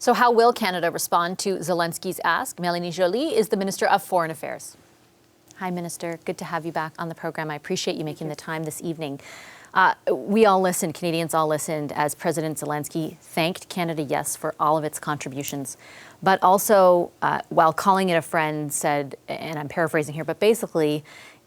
So how will Canada respond to Zelensky's ask? Melanie Joly is the Minister of Foreign Affairs. Hi, Minister. Good to have you back on the program. I appreciate you making the time this evening. We all listened, Canadians all listened, as President Zelensky thanked Canada, yes, for all of its contributions, but also, while calling it a friend, said, and I'm paraphrasing here, but basically,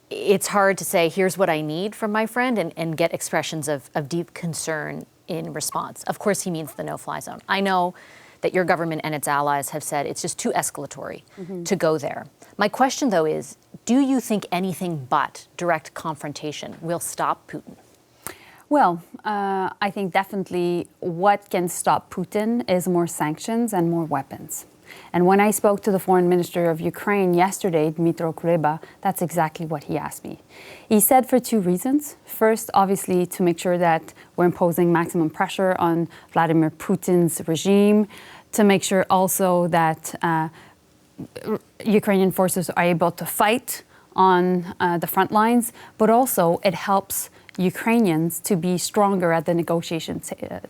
it's hard to say, here's what I need from my friend, and get expressions of deep concern in response. Of course, he means the no-fly zone. I know that your government and its allies have said it's just too escalatory to go there. My question, though, is, do you think anything but direct confrontation will stop Putin? Well, I think definitely what can stop Putin is more sanctions and more weapons. And when I spoke to the foreign minister of Ukraine yesterday, Dmytro Kuleba, that's exactly what he asked me. He said for two reasons. First, obviously, to make sure that we're imposing maximum pressure on Vladimir Putin's regime, to make sure also that Ukrainian forces are able to fight on the front lines, but also it helps Ukrainians to be stronger at the negotiation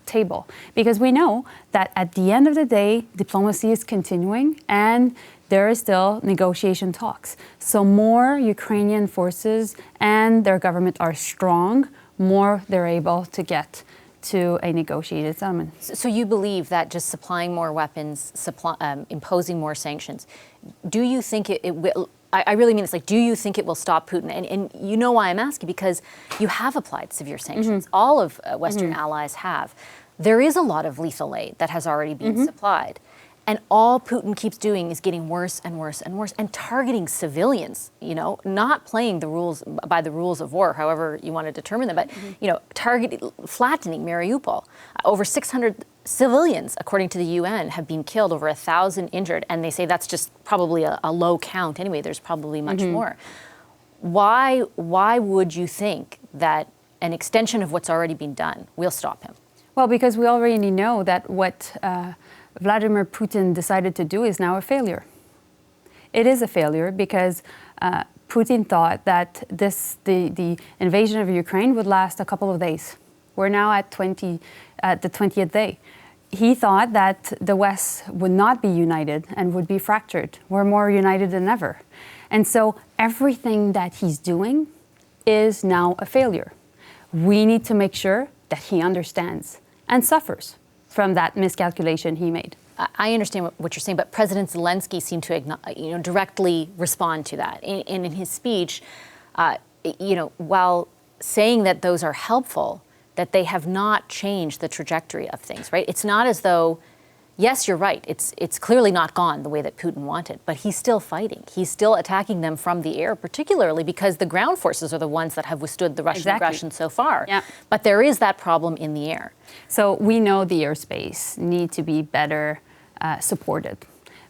table. Because we know that at the end of the day, diplomacy is continuing and there are still negotiation talks. So more Ukrainian forces and their government are strong, more they're able to get to a negotiated settlement. So you believe that just supplying more weapons, imposing more sanctions, do you think it will? I really mean, it's like, do you think it will stop Putin? And you know why I'm asking, because you have applied severe sanctions. All of Western allies have. There is a lot of lethal aid that has already been supplied. And all Putin keeps doing is getting worse and worse and worse and targeting civilians, you know, not playing the rules by the rules of war, however you want to determine them, but, you know, flattening Mariupol. Over 600 civilians, according to the UN, have been killed, over 1,000 injured, and they say that's just probably a low count. Anyway, there's probably much more. Why would you think that an extension of what's already been done will stop him? Well, because we already know that what Vladimir Putin decided to do is now a failure. It is a failure because Putin thought that the invasion of Ukraine would last a couple of days. We're now at the 20th day. He thought that the West would not be united and would be fractured. We're more united than ever. And so everything that he's doing is now a failure. We need to make sure that he understands and suffers from that miscalculation he made. I understand what you're saying, but President Zelensky seemed to directly respond to that. And in his speech, while saying that those are helpful, that they have not changed the trajectory of things, right? It's not as though, yes, you're right, it's clearly not gone the way that Putin wanted, but he's still fighting. He's still attacking them from the air, particularly because the ground forces are the ones that have withstood the Russian aggression so far. Yeah. But there is that problem in the air. So we know the airspace need to be better supported.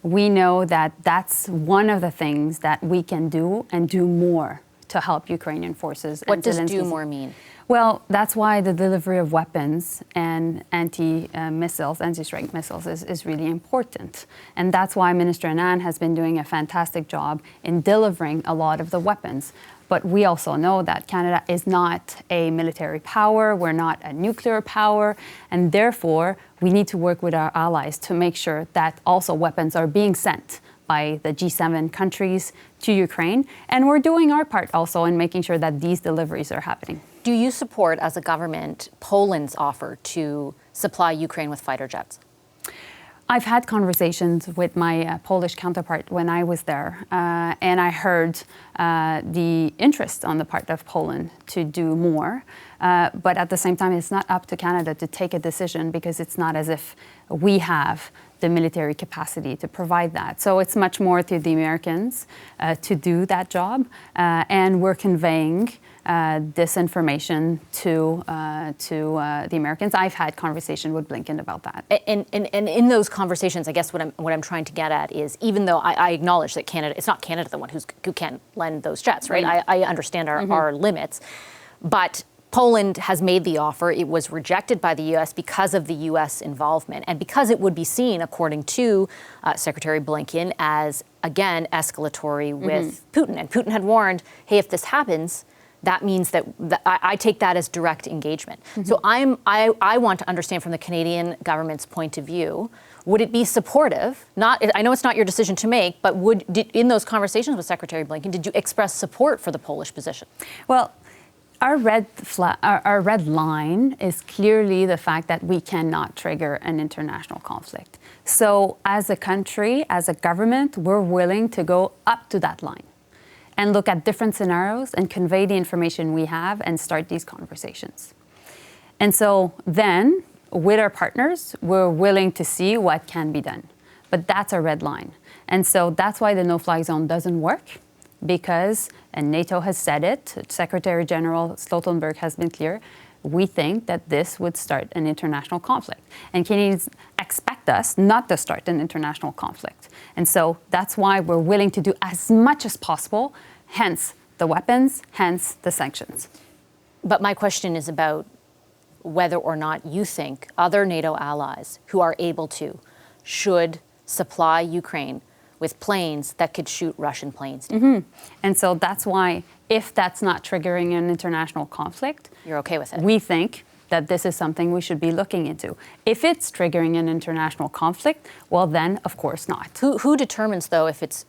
We know that that's one of the things that we can do and do more to help Ukrainian forces. What does do more mean? Well, that's why the delivery of weapons and anti-strike missiles is really important. And that's why Minister Anand has been doing a fantastic job in delivering a lot of the weapons. But we also know that Canada is not a military power, we're not a nuclear power, and therefore we need to work with our allies to make sure that also weapons are being sent by the G7 countries to Ukraine. And we're doing our part also in making sure that these deliveries are happening. Do you support, as a government, Poland's offer to supply Ukraine with fighter jets? I've had conversations with my Polish counterpart when I was there, and I heard the interest on the part of Poland to do more. But at the same time, it's not up to Canada to take a decision because it's not as if we have the military capacity to provide that. So it's much more to the Americans to do that job, and we're conveying this information to the Americans. I've had conversation with Blinken about that. And in those conversations, I guess what I'm trying to get at is, even though I acknowledge that Canada, it's not Canada the one who can lend those jets, right? I understand our limits, but Poland has made the offer. It was rejected by the U.S. because of the U.S. involvement and because it would be seen, according to Secretary Blinken, as, again, escalatory with Putin. And Putin had warned, hey, if this happens, that means that I take that as direct engagement. So I want to understand from the Canadian government's point of view, would it be supportive? I know it's not your decision to make, but in those conversations with Secretary Blinken, did you express support for the Polish position? Well, our red line is clearly the fact that we cannot trigger an international conflict. So as a country, as a government, we're willing to go up to that line and look at different scenarios and convey the information we have and start these conversations. And so then, with our partners, we're willing to see what can be done. But that's a red line. And so that's why the no-fly zone doesn't work. Because, and NATO has said it, Secretary General Stoltenberg has been clear, we think that this would start an international conflict. And Canadians expect us not to start an international conflict. And so that's why we're willing to do as much as possible, hence the weapons, hence the sanctions. But my question is about whether or not you think other NATO allies who are able to should supply Ukraine with planes that could shoot Russian planes down. Mm-hmm. And so that's why, if that's not triggering an international conflict, you're okay with it. We think that this is something we should be looking into. If it's triggering an international conflict, well then, of course not. Who determines, though, if it's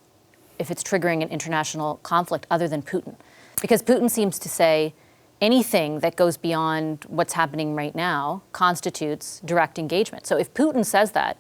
triggering an international conflict other than Putin? Because Putin seems to say anything that goes beyond what's happening right now constitutes direct engagement. So if Putin says that,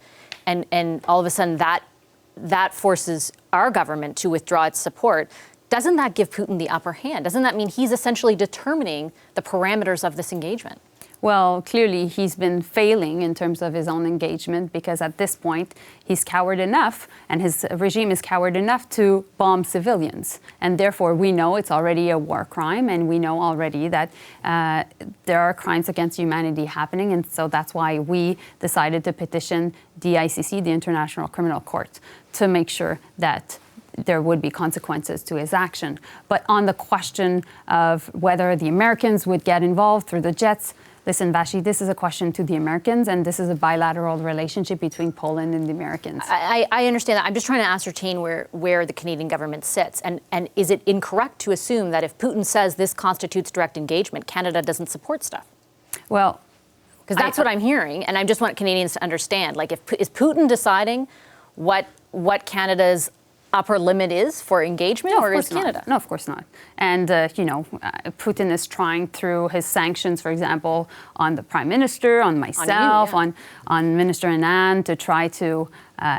and all of a sudden that forces our government to withdraw its support, doesn't that give Putin the upper hand? Doesn't that mean he's essentially determining the parameters of this engagement? Well, clearly he's been failing in terms of his own engagement because at this point he's coward enough and his regime is coward enough to bomb civilians. And therefore we know it's already a war crime and we know already that there are crimes against humanity happening. And so that's why we decided to petition the ICC, the International Criminal Court, to make sure that there would be consequences to his action. But on the question of whether the Americans would get involved through the jets, listen, Vashi, this is a question to the Americans, and this is a bilateral relationship between Poland and the Americans. I understand that. I'm just trying to ascertain where the Canadian government sits. And is it incorrect to assume that if Putin says this constitutes direct engagement, Canada doesn't support stuff? Well, because that's what I'm hearing, and I just want Canadians to understand. Like, is Putin deciding what Canada's upper limit is for engagement, or is Canada? No, of course not. And, Putin is trying through his sanctions, for example, on the Prime Minister, on myself, on Minister Anand, to try to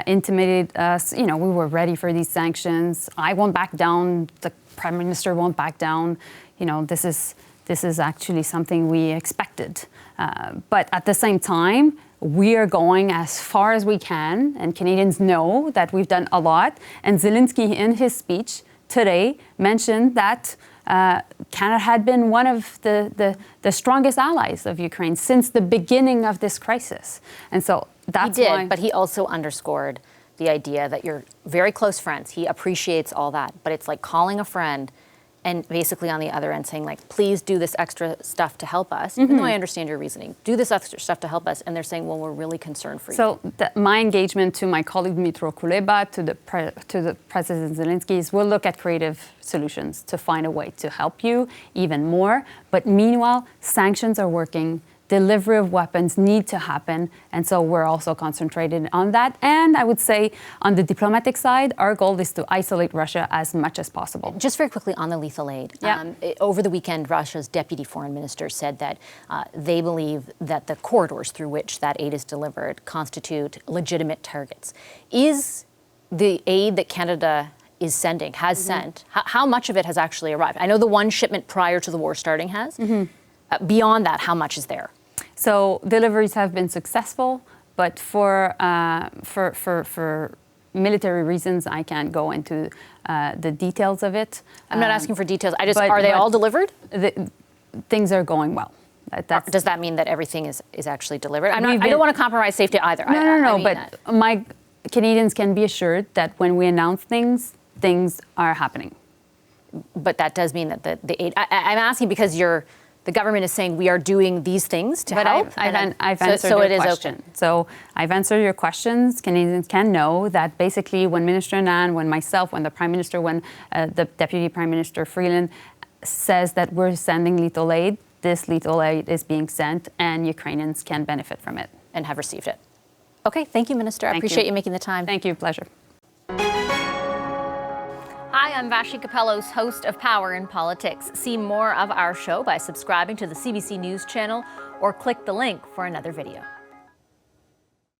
intimidate us. We were ready for these sanctions. I won't back down. The Prime Minister won't back down. This is actually something we expected. But at the same time, we are going as far as we can, and Canadians know that we've done a lot. And Zelensky, in his speech today, mentioned that Canada had been one of the strongest allies of Ukraine since the beginning of this crisis. And so that's why. He did, why. but he also underscored the idea that you're very close friends. He appreciates all that, but it's like calling a friend and basically on the other end saying, like, please do this extra stuff to help us, even though I understand your reasoning. Do this extra stuff to help us. And they're saying, well, we're really concerned for you. So my engagement to my colleague Dmytro Kuleba, to the President Zelensky, is we'll look at creative solutions to find a way to help you even more. But meanwhile, sanctions are working. Delivery of weapons need to happen. And so we're also concentrated on that. And I would say on the diplomatic side, our goal is to isolate Russia as much as possible. Just very quickly on the lethal aid. Yeah. Over the weekend, Russia's deputy foreign minister said that they believe that the corridors through which that aid is delivered constitute legitimate targets. Is the aid that Canada is sending, has sent, how much of it has actually arrived? I know the one shipment prior to the war starting has. Beyond that, how much is there? So deliveries have been successful, but for military reasons, I can't go into the details of it. I'm not asking for details. Are they all delivered? Things are going well. Does that mean that everything is actually delivered? I don't want to compromise safety either. No. But my Canadians can be assured that when we announce things, things are happening. But that does mean that the aid. I'm asking because the government is saying we are doing these things to help. I've answered your question. Okay. So I've answered your questions. Canadians can know that basically when Minister Anand, when myself, when the Prime Minister, when the Deputy Prime Minister Freeland says that we're sending lethal aid, this lethal aid is being sent and Ukrainians can benefit from it. And have received it. Okay, thank you, Minister. I appreciate you making the time. Thank you. Pleasure. Hi, I'm Vashi Capellos, host of Power in Politics. See more of our show by subscribing to the CBC News channel or click the link for another video.